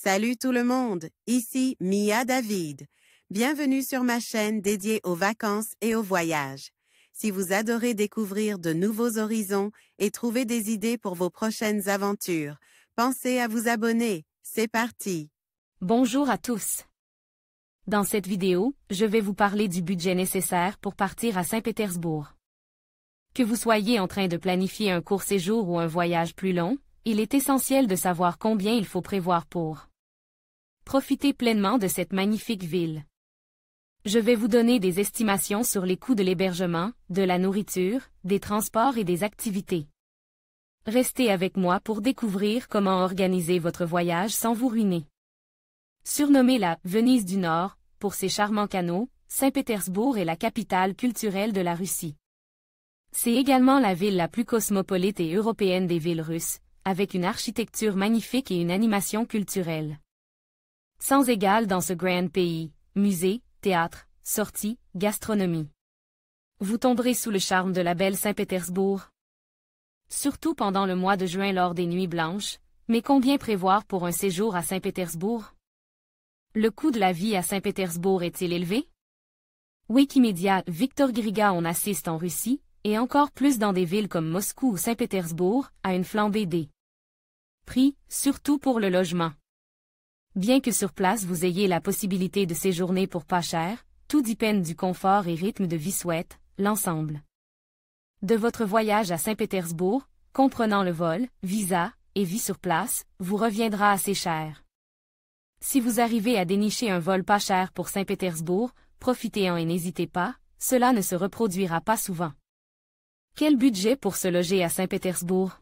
Salut tout le monde, ici Mia David. Bienvenue sur ma chaîne dédiée aux vacances et aux voyages. Si vous adorez découvrir de nouveaux horizons et trouver des idées pour vos prochaines aventures, pensez à vous abonner. C'est parti! Bonjour à tous. Dans cette vidéo, je vais vous parler du budget nécessaire pour partir à Saint-Pétersbourg. Que vous soyez en train de planifier un court séjour ou un voyage plus long, il est essentiel de savoir combien il faut prévoir pour profiter pleinement de cette magnifique ville. Je vais vous donner des estimations sur les coûts de l'hébergement, de la nourriture, des transports et des activités. Restez avec moi pour découvrir comment organiser votre voyage sans vous ruiner. Surnommée la Venise du Nord, pour ses charmants canaux, Saint-Pétersbourg est la capitale culturelle de la Russie. C'est également la ville la plus cosmopolite et européenne des villes russes, avec une architecture magnifique et une animation culturelle sans égale dans ce grand pays, musées, théâtre, sorties, gastronomie. Vous tomberez sous le charme de la belle Saint-Pétersbourg. Surtout pendant le mois de juin lors des nuits blanches, mais combien prévoir pour un séjour à Saint-Pétersbourg? Le coût de la vie à Saint-Pétersbourg est-il élevé? Wikimedia Victor Griga on assiste en Russie, et encore plus dans des villes comme Moscou ou Saint-Pétersbourg, à une flambée des prix, surtout pour le logement. Bien que sur place vous ayez la possibilité de séjourner pour pas cher, tout dépend du confort et rythme de vie souhaite, l'ensemble de votre voyage à Saint-Pétersbourg, comprenant le vol, visa, et vie sur place, vous reviendra assez cher. Si vous arrivez à dénicher un vol pas cher pour Saint-Pétersbourg, profitez-en et n'hésitez pas, cela ne se reproduira pas souvent. Quel budget pour se loger à Saint-Pétersbourg?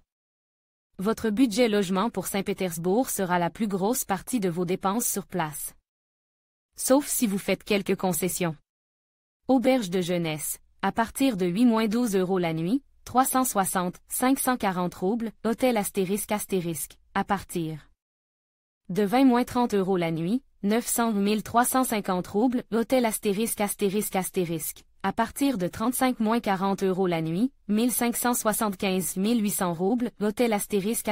Votre budget logement pour Saint-Pétersbourg sera la plus grosse partie de vos dépenses sur place. Sauf si vous faites quelques concessions. Auberge de jeunesse, à partir de 8-12 € la nuit, 360-540 roubles, hôtel astérisque, à partir de 20-30 € la nuit, 900-1350 roubles, hôtel astérisque, à partir de 35-40 € la nuit, 1575-1800 roubles, hôtel astérisque,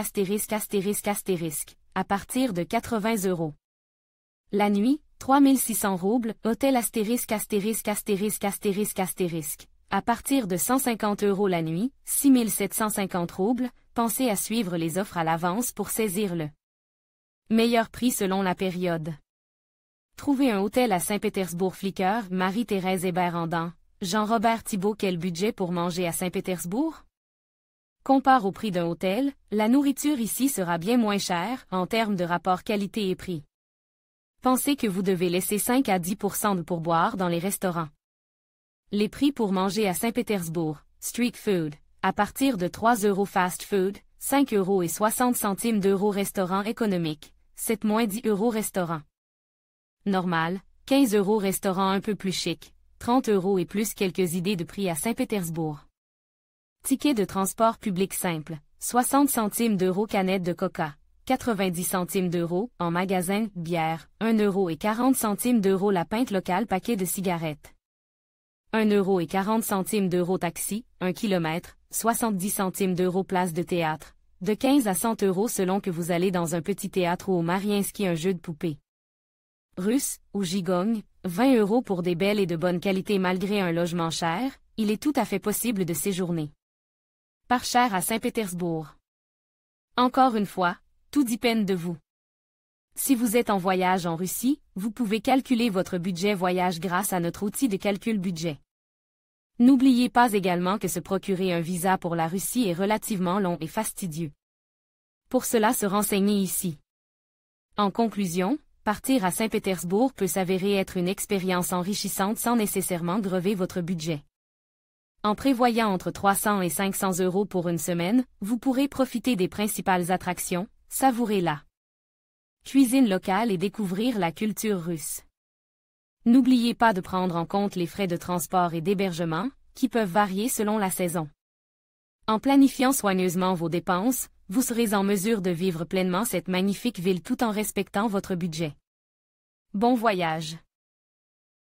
à partir de 80 €. La nuit, 3600 roubles, hôtel astérisque, à partir de 150 € la nuit, 6750 roubles, pensez à suivre les offres à l'avance pour saisir le meilleur prix selon la période. Trouvez un hôtel à Saint-Pétersbourg. Flickr, Marie-Thérèse Hébert-Andan, Jean-Robert Thibault. Quel budget pour manger à Saint-Pétersbourg? Compare au prix d'un hôtel, la nourriture ici sera bien moins chère en termes de rapport qualité et prix. Pensez que vous devez laisser 5 à 10% de pourboire dans les restaurants. Les prix pour manger à Saint-Pétersbourg, street food, à partir de 3 € fast food, 5,60 € restaurant économique, 7-10 € restaurant normal, 15 € restaurant un peu plus chic, 30 € et plus. Quelques idées de prix à Saint-Pétersbourg. Ticket de transport public simple, 60 centimes d'euros canette de coca, 90 centimes d'euros en magasin, bière, 1,40 € la pinte locale paquet de cigarettes. 1,40 € taxi, 1 km, 70 centimes d'euros place de théâtre, de 15 à 100 € selon que vous allez dans un petit théâtre ou au Mariinsky un jeu de poupée russe, ou gigogne, 20 € pour des belles et de bonne qualité. Malgré un logement cher, il est tout à fait possible de séjourner par cher à Saint-Pétersbourg. Encore une fois, tout dépend de vous. Si vous êtes en voyage en Russie, vous pouvez calculer votre budget voyage grâce à notre outil de calcul budget. N'oubliez pas également que se procurer un visa pour la Russie est relativement long et fastidieux. Pour cela, se renseigner ici. En conclusion, partir à Saint-Pétersbourg peut s'avérer être une expérience enrichissante sans nécessairement grever votre budget. En prévoyant entre 300 et 500 € pour une semaine, vous pourrez profiter des principales attractions, savourer la cuisine locale et découvrir la culture russe. N'oubliez pas de prendre en compte les frais de transport et d'hébergement, qui peuvent varier selon la saison. En planifiant soigneusement vos dépenses, vous serez en mesure de vivre pleinement cette magnifique ville tout en respectant votre budget. Bon voyage!